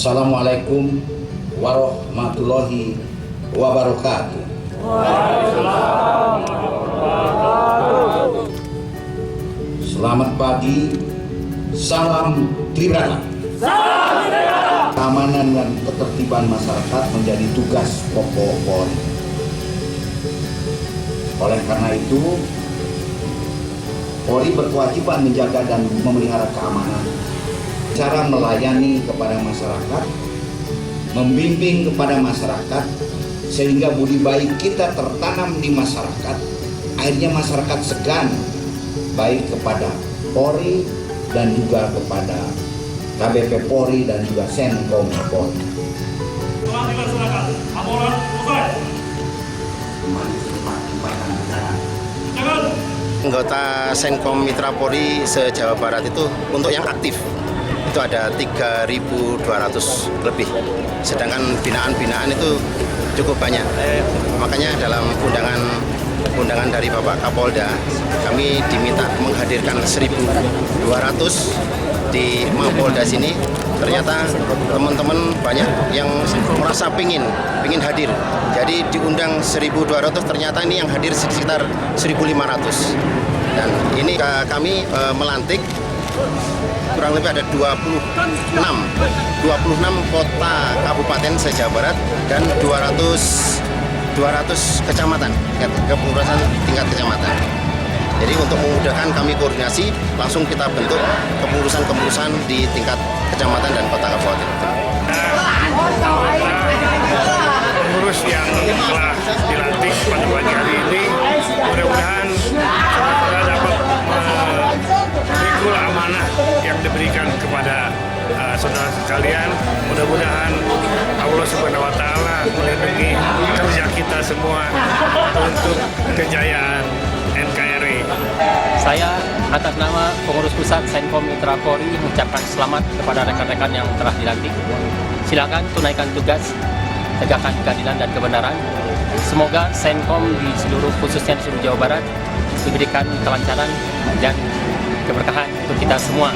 Wassalamualaikum warahmatullahi wabarakatuh. Selamat pagi, salam Tribrata. Keamanan dan ketertiban masyarakat menjadi tugas pokok Polri. Oleh karena itu, Polri berkewajiban menjaga dan memelihara keamanan, cara melayani kepada masyarakat, membimbing kepada masyarakat, sehingga budi baik kita tertanam di masyarakat. Akhirnya masyarakat segan baik kepada Polri dan juga kepada KBP Polri dan juga Senkom Polri. Telah dilaksanakan. Laporan selesai. Anggota Senkom Mitra Polri se-Jawa Barat itu untuk yang aktif itu ada 3.200 lebih, sedangkan binaan-binaan itu cukup banyak. Makanya dalam undangan dari Bapak Kapolda, kami diminta menghadirkan 1.200 di Mapolda sini. Ternyata teman-teman banyak yang merasa pingin hadir. Jadi diundang 1.200, ternyata ini yang hadir sekitar 1.500. Dan ini kami melantik kurang lebih ada 26 kota kabupaten se-Jawa Barat dan 200 kecamatan, kepengurusan tingkat kecamatan. Jadi untuk memudahkan kami koordinasi, langsung kita bentuk kepengurusan di tingkat kecamatan dan kota kabupaten. Pengurus yang telah dilantik pada pagi hari ini, mudah-mudahan saudara dapat memikul amanah yang diberikan kepada saudara sekalian. Mudah-mudahan Allah Subhanahu wa Ta'ala melindungi kerja kita semua untuk kejayaan NKRI. Saya atas nama pengurus pusat Senkom Mitra Polri mengucapkan selamat kepada rekan-rekan yang telah dilantik. Silakan tunaikan tugas, tegakkan keadilan dan kebenaran. Semoga Senkom di seluruh, khususnya di seluruh Jawa Barat, diberikan kelancaran dan keberkahan untuk kita semua.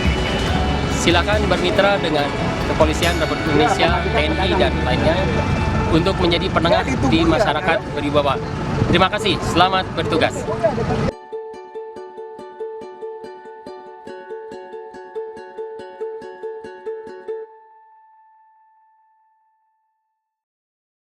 Silakan bermitra dengan Kepolisian Republik Indonesia, TNI dan lainnya untuk menjadi penengah di masyarakat beribadah. Terima kasih, selamat bertugas.